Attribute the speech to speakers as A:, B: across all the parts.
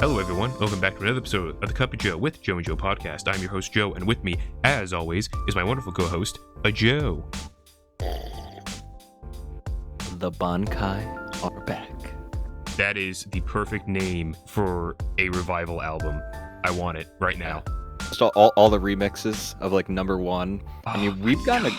A: Hello, everyone. Welcome back to another episode of the Cup of Joe with Joe and Joe podcast. I'm your host, Joe, and with me, as always, is my wonderful co-host, Joe.
B: The Bankai are back.
A: That is the perfect name for a revival album. I want it right now.
B: So all the remixes of like number one. I mean, we've gotten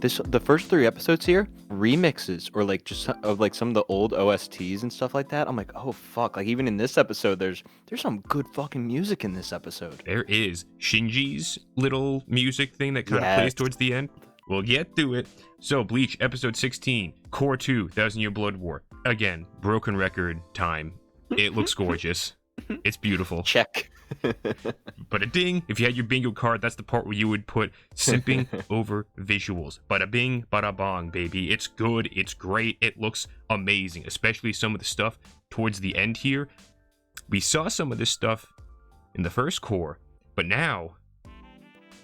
B: the first 3 episodes here, remixes or like just of like some of the old OSTs and stuff like that. I'm like, oh fuck! Like even in this episode, there's some good fucking music in this episode.
A: There is Shinji's little music thing that kind of plays towards the end. We'll get to it. So, Bleach, episode 16, Core 2, 1,000 Year Blood War. Again, broken record time. It looks gorgeous. It's beautiful.
B: Check.
A: But a ding, if you had your bingo card, that's the part where you would put simping over visuals. Bada bing, bada bong, baby. It's good, it's great, it looks amazing, especially some of the stuff towards the end here. We saw some of this stuff in the first core, but now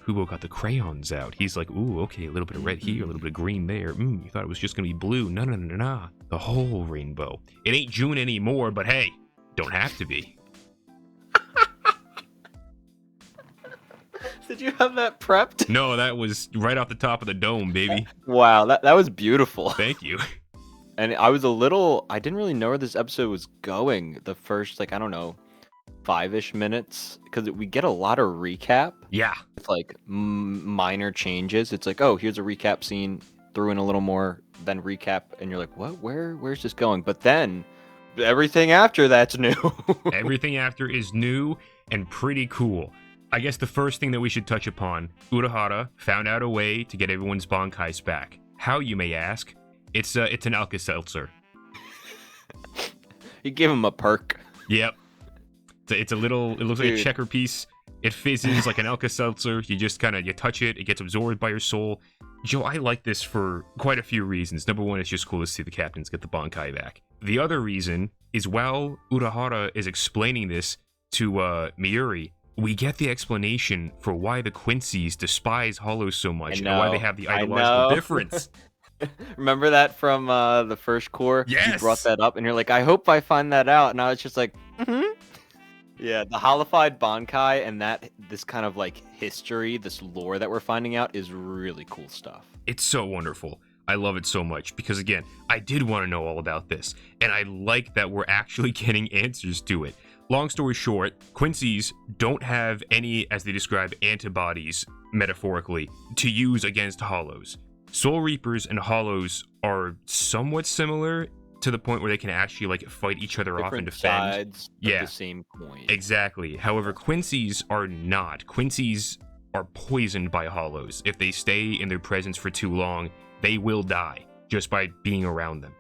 A: Hugo got the crayons out. He's like, ooh, okay, a little bit of red here, a little bit of green there. You thought it was just gonna be blue. No. The whole rainbow. It ain't June anymore, but hey, don't have to be.
B: Did you have that prepped?
A: No, that was right off the top of the dome, baby.
B: Wow, that was beautiful.
A: Thank you.
B: And I didn't really know where this episode was going the first, 5-ish minutes, because we get a lot of recap.
A: Yeah.
B: With like minor changes. It's like, oh, here's a recap scene, threw in a little more, then recap, and you're like, what? Where's this going? But then everything after that's new.
A: Everything after is new and pretty cool. I guess the first thing that we should touch upon, Urahara found out a way to get everyone's Bankais back. How, you may ask? It's an Alka-Seltzer.
B: You give him a perk.
A: Yep. It looks like a checker piece. It fizzes like an Alka-Seltzer. You just you touch it, it gets absorbed by your soul. Joe, I like this for quite a few reasons. Number one, it's just cool to see the captains get the Bankai back. The other reason is while Urahara is explaining this to Miuri, we get the explanation for why the Quincy's despise Hollows so much and why they have the ideological difference.
B: Remember that from the first core?
A: Yes!
B: You brought that up, and you're like, I hope I find that out. And I was just like, Yeah, the holified Bankai and this kind of like history, this lore that we're finding out is really cool stuff.
A: It's so wonderful. I love it so much because, again, I did want to know all about this, and I like that we're actually getting answers to it. Long story short, Quincy's don't have any, as they describe, antibodies, metaphorically, to use against Hollows. Soul Reapers and Hollows are somewhat similar to the point where they can actually fight each other off and defend.
B: Sides of the same coin.
A: Exactly. However, Quincy's are not. Quincy's are poisoned by Hollows. If they stay in their presence for too long, they will die just by being around them.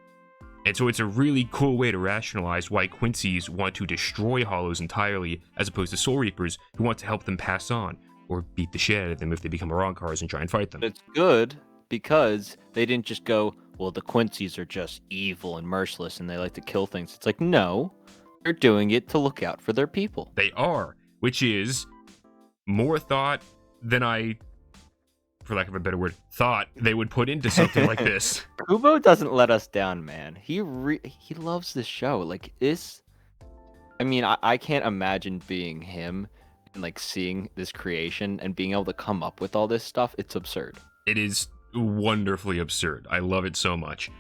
A: And so it's a really cool way to rationalize why Quincy's want to destroy Hollows entirely, as opposed to Soul Reapers who want to help them pass on, or beat the shit out of them if they become Arancars and try and fight them.
B: It's good because they didn't just go, well, the Quincy's are just evil and merciless and they like to kill things. It's like, no, they're doing it to look out for their people.
A: They are, which is more thought than I, for lack of a better word, thought they would put into something like this.
B: Kubo doesn't let us down, man. He loves this show. I can't imagine being him and seeing this creation and being able to come up with all this stuff. It's absurd.
A: It is wonderfully absurd. I love it so much.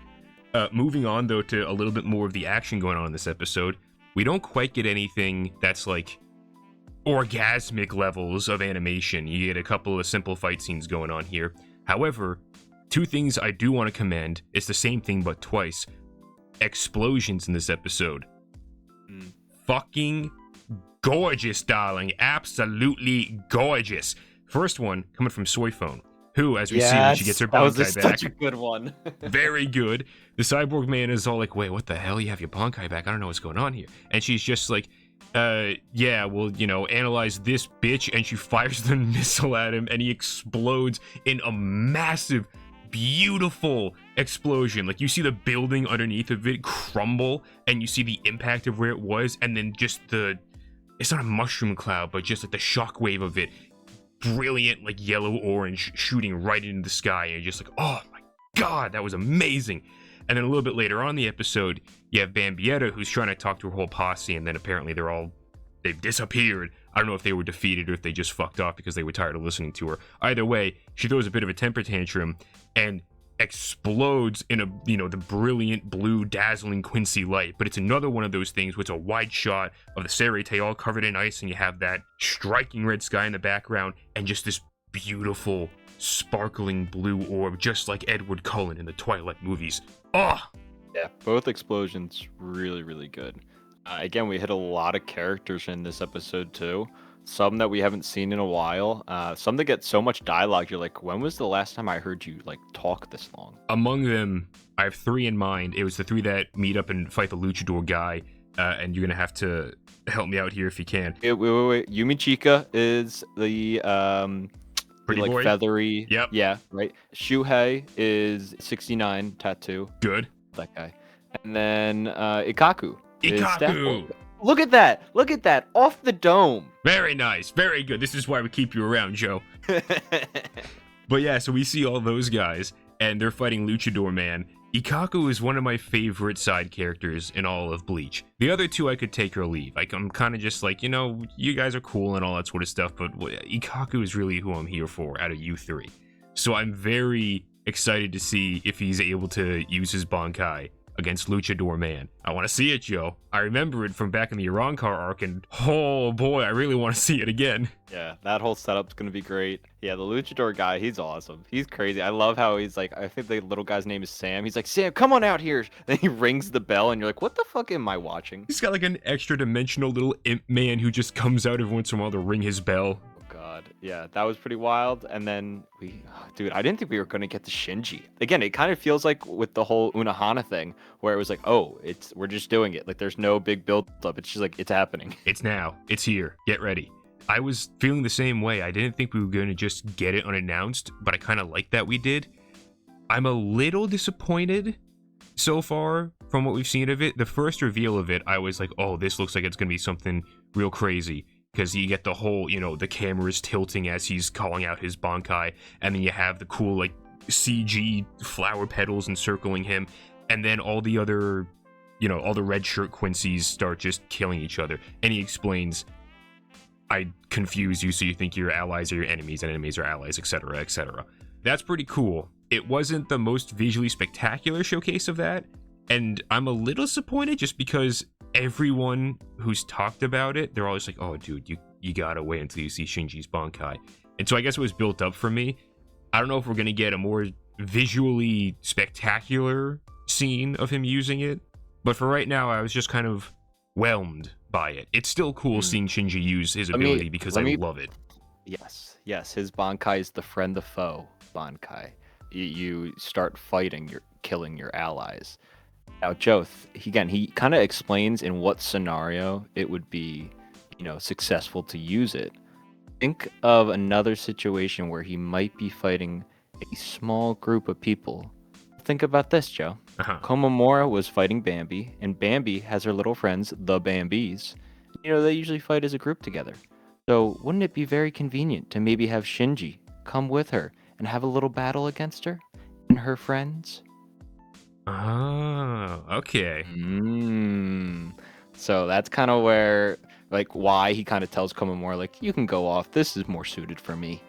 A: Moving on, though, to a little bit more of the action going on in this episode, we don't quite get anything that's orgasmic levels of animation. You get a couple of simple fight scenes going on here. However, 2 things I do want to commend. It's the same thing but twice. Explosions in this episode. Fucking gorgeous, darling. Absolutely gorgeous. First one coming from Soyphone, who, as we see when she gets her Bankai back.
B: Such a good one.
A: Very good. The cyborg man is all like, wait, what the hell? You have your Bankai back? I don't know what's going on here. And she's just like, analyze this bitch, and she fires the missile at him, and he explodes in a massive, beautiful explosion. You see the building underneath of it crumble, and you see the impact of where it was, and then just it's not a mushroom cloud, but just the shockwave of it, brilliant, yellow-orange, shooting right into the sky, and you're just like, oh my god, that was amazing. And then a little bit later on in the episode, you have Bambietta, who's trying to talk to her whole posse, and then apparently they've disappeared. I don't know if they were defeated or if they just fucked off because they were tired of listening to her. Either way, she throws a bit of a temper tantrum and explodes in the brilliant blue dazzling Quincy light. But it's another one of those things where it's a wide shot of the Serite all covered in ice, and you have that striking red sky in the background and just this beautiful sparkling blue orb, just like Edward Cullen in the Twilight movies. Oh
B: yeah, both explosions really, really good. Again, we hit a lot of characters in this episode too. Some that we haven't seen in a while. Some that get so much dialogue, you're like, when was the last time I heard you like talk this long?
A: Among them, I have 3 in mind. It was the 3 that meet up and fight the luchador guy, and you're gonna have to help me out here if you can.
B: Wait. Yumi Chika is the
A: Pretty
B: like
A: boy?
B: feathery.
A: Yep.
B: Yeah, right. Shuhei is 69 tattoo.
A: Good.
B: That guy. And then Ikaku. is
A: Ikaku!
B: Look at that. Off the dome.
A: Very nice. Very good. This is why we keep you around, Joe. But yeah, so we see all those guys, and they're fighting Luchador Man. Ikaku is one of my favorite side characters in all of Bleach. The other 2 I could take or leave. Like, I'm kind of just like, you guys are cool and all that sort of stuff, but Ikaku is really who I'm here for out of you 3. So I'm very excited to see if he's able to use his Bankai against Luchador Man. I want to see it, Joe. I remember it from back in the Urankar arc, and oh boy, I really want to see it again.
B: Yeah, that whole setup's gonna be great. Yeah, the luchador guy, he's awesome. He's crazy. I love how he's like, I think the little guy's name is Sam. He's like, Sam, come on out here. Then he rings the bell, and you're like, what the fuck am I watching?
A: He's got like an extra dimensional little imp man who just comes out every once in a while to ring his bell.
B: God, yeah, that was pretty wild. And then dude, I didn't think we were gonna get to Shinji. Again, it kind of feels like with the whole Unohana thing, where it was like, oh, we're just doing it. Like, there's no big build up. It's just like, it's happening.
A: It's now. It's here. Get ready. I was feeling the same way. I didn't think we were going to just get it unannounced, but I kind of like that we did. I'm a little disappointed so far from what we've seen of it. The first reveal of it, I was like, oh, this looks like it's going to be something real crazy. Because you get the whole, the cameras tilting as he's calling out his Bankai, and then you have the cool, like, CG flower petals encircling him, and then all the other, all the red shirt Quincy's start just killing each other. And he explains, I confuse you so you think your allies are your enemies and enemies are allies, etc., etc. That's pretty cool. It wasn't the most visually spectacular showcase of that, and I'm a little disappointed just because everyone who's talked about it, they're always like, oh, dude, you gotta wait until you see Shinji's Bankai. And so I guess it was built up for me. I don't know if we're gonna get a more visually spectacular scene of him using it, but for right now, I was just kind of whelmed by it. It's still cool seeing Shinji use his ability because I love it.
B: Yes, his Bankai is the friend the foe Bankai. You start fighting, you're killing your allies. Now, Joe, he kind of explains in what scenario it would be, successful to use it. Think of another situation where he might be fighting a small group of people. Think about this, Joe. Komamura was fighting Bambi, and Bambi has her little friends, the Bambis. They usually fight as a group together. So wouldn't it be very convenient to maybe have Shinji come with her and have a little battle against her and her friends?
A: Oh, okay.
B: So that's kind of where, like, why he kind of tells Komamura, like, you can go off. This is more suited for me.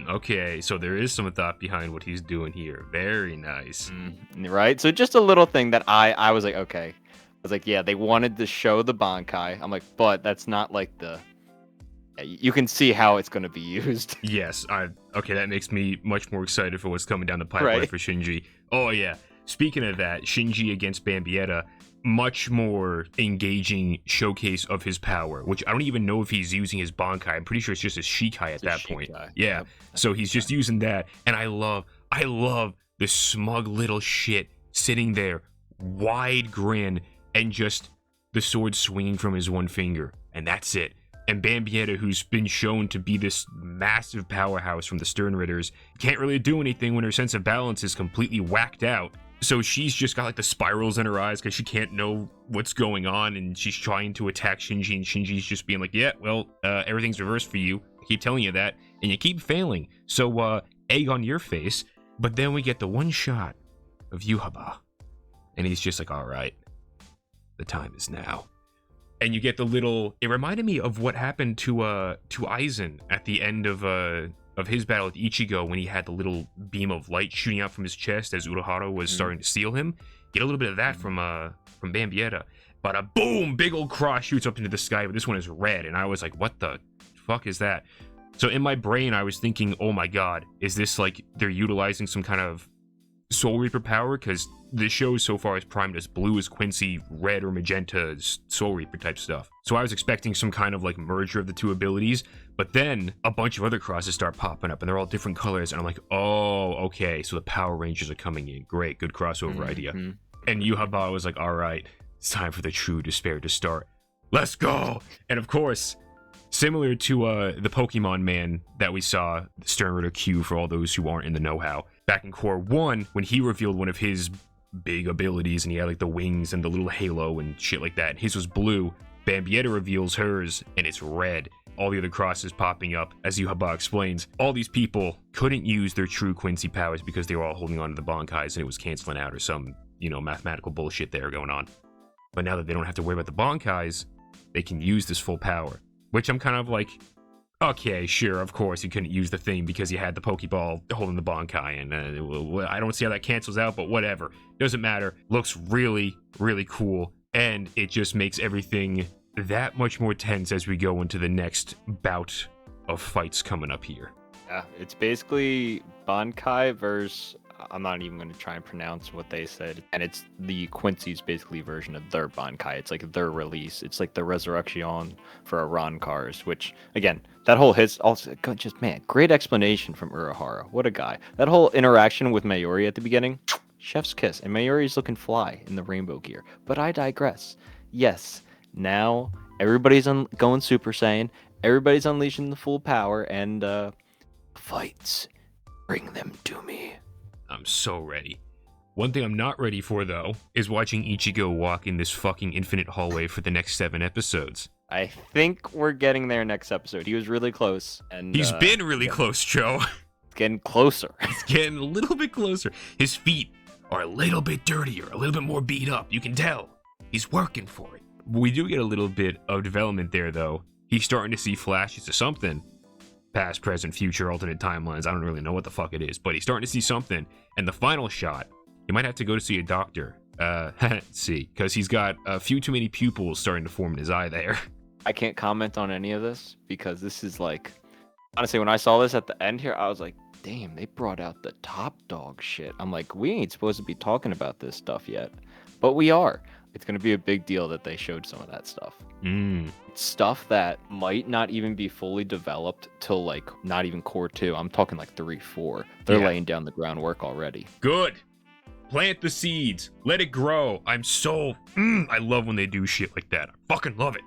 A: Okay, so there is some thought behind what he's doing here. Very nice.
B: Right? So just a little thing that I was like, okay. I was like, yeah, they wanted to show the Bankai. I'm like, but that's not like you can see how it's going to be used.
A: Yes, okay, that makes me much more excited for what's coming down the pipeline for Shinji. Oh, yeah. Speaking of that, Shinji against Bambietta, much more engaging showcase of his power, which I don't even know if he's using his Bankai. I'm pretty sure it's just his Shikai at that point. Yeah, yep. So he's just using that, and I love the smug little shit sitting there, wide grin, and just the sword swinging from his one finger, and that's it. And Bambietta, who's been shown to be this massive powerhouse from the Sternritters, can't really do anything when her sense of balance is completely whacked out. So she's just got like the spirals in her eyes because she can't know what's going on, and she's trying to attack Shinji, and Shinji's just being like, yeah, well, everything's reversed for you. I keep telling you that, and you keep failing. So, egg on your face. But then we get the one shot of Yuhaba. And he's just like, all right, the time is now. And you get the little, it reminded me of what happened to Aizen at the end of his battle with Ichigo when he had the little beam of light shooting out from his chest as Urahara was starting to steal him. Get a little bit of that from Bambietta. But a boom, big old cross shoots up into the sky, but this one is red. And I was like, what the fuck is that? So in my brain, I was thinking, oh my god, is this like they're utilizing some kind of Soul Reaper power? Because the show so far is primed as blue as Quincy, red or magenta as Soul Reaper type stuff. So I was expecting some kind of like merger of the two abilities, but then a bunch of other crosses start popping up and they're all different colors. And I'm like, oh, okay, so the Power Rangers are coming in. Great, good crossover idea. And Yuhaba was like, all right, it's time for the true despair to start. Let's go! And of course, similar to the Pokemon man that we saw, Stern Ritter Q for all those who aren't in the know-how, back in Core 1, when he revealed one of his big abilities and he had like the wings and the little halo and shit like that, his was blue. Bambietta reveals hers and it's red. All the other crosses popping up, as Yuhaba explains. All these people couldn't use their true Quincy powers because they were all holding on to the Bankais and it was canceling out or some, mathematical bullshit there going on. But now that they don't have to worry about the Bankais, they can use this full power. Which I'm kind of like, okay, sure, of course, you couldn't use the thing because you had the Pokeball holding the Bankai, and I don't see how that cancels out, but whatever. Doesn't matter. Looks really, really cool, and it just makes everything that much more tense as we go into the next bout of fights coming up here.
B: Yeah, it's basically Bankai versus... I'm not even going to try and pronounce what they said. And it's the Quincy's basically version of their Bankai. It's like their release. It's like the Resurrection for Iran cars, which, again, that whole hits also just, man, great explanation from Urahara. What a guy. That whole interaction with Mayuri at the beginning, chef's kiss. And Mayuri's looking fly in the rainbow gear. But I digress. Yes, now everybody's going Super Saiyan. Everybody's unleashing the full power and fights. Bring them to me.
A: I'm so ready. One thing I'm not ready for, though, is watching Ichigo walk in this fucking infinite hallway for the next 7 episodes.
B: I think we're getting there next episode. He was really close. And
A: he's been really close, Joe.
B: It's getting closer.
A: It's getting a little bit closer. His feet are a little bit dirtier, a little bit more beat up. You can tell. He's working for it. We do get a little bit of development there, though. He's starting to see flashes of something. Past, present, future, alternate timelines. I don't really know what the fuck it is, but he's starting to see something. And the final shot, he might have to go to see a doctor. See, because he's got a few too many pupils starting to form in his eye there.
B: I can't comment on any of this because this is like, honestly, when I saw this at the end here, I was like, damn, they brought out the top dog shit. I'm like, we ain't supposed to be talking about this stuff yet, but we are. It's going to be a big deal that they showed some of that stuff. It's stuff that might not even be fully developed till like not even Core 2. I'm talking like 3, 4. They're laying down the groundwork already.
A: Good. Plant the seeds. Let it grow. I'm so... I love when they do shit like that. I fucking love it.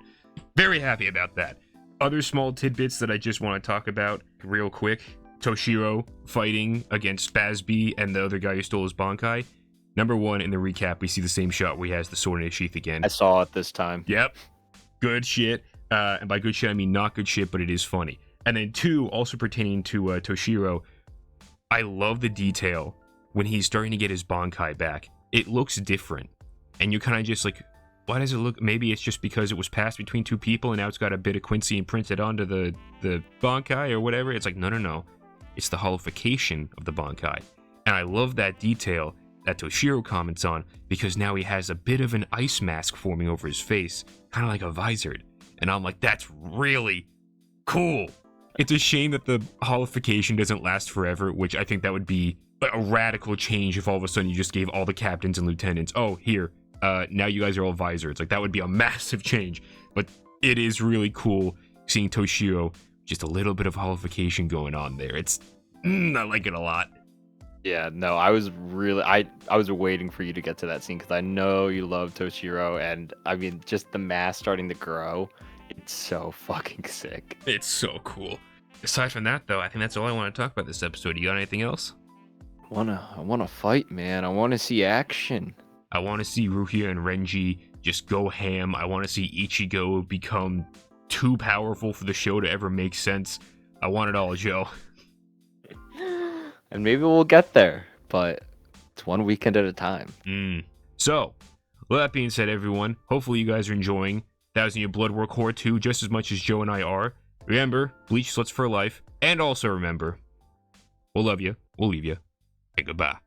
A: Very happy about that. Other small tidbits that I just want to talk about real quick. Toshiro fighting against Spazby and the other guy who stole his Bankai. Number 1, in the recap, we see the same shot where he has the sword in his sheath again.
B: I saw it this time.
A: Yep. Good shit. And by good shit, I mean not good shit, but it is funny. And then 2, also pertaining to Toshiro, I love the detail when he's starting to get his Bankai back. It looks different. And you're kind of just like, why does it look... Maybe it's just because it was passed between 2 people and now it's got a bit of Quincy imprinted onto the Bankai or whatever. It's like, no. It's the holification of the Bankai. And I love that detail that Toshiro comments on, because now he has a bit of an ice mask forming over his face, kind of like a visor. And I'm like, that's really cool. It's a shame that the holification doesn't last forever, which I think that would be a radical change if all of a sudden you just gave all the captains and lieutenants, oh, here, now you guys are all visors. Like, that would be a massive change. But it is really cool seeing Toshiro, just a little bit of holification going on there. It's, I like it a lot.
B: Yeah, no, I was really, I was waiting for you to get to that scene because I know you love Toshiro, and I mean, just the mask starting to grow, it's so fucking sick.
A: It's so cool. Aside from that, though, I think that's all I want to talk about this episode. You got anything else?
B: I wanna fight, man. I want to see action.
A: I want to see Rukia and Renji just go ham. I want to see Ichigo become too powerful for the show to ever make sense. I want it all, Joe.
B: And maybe we'll get there, but it's one weekend at a time.
A: So, with that being said, everyone, hopefully you guys are enjoying Thousand Year Blood War Core 2 just as much as Joe and I are. Remember, Bleach sluts for life, and also remember, we'll love you, we'll leave you, and goodbye.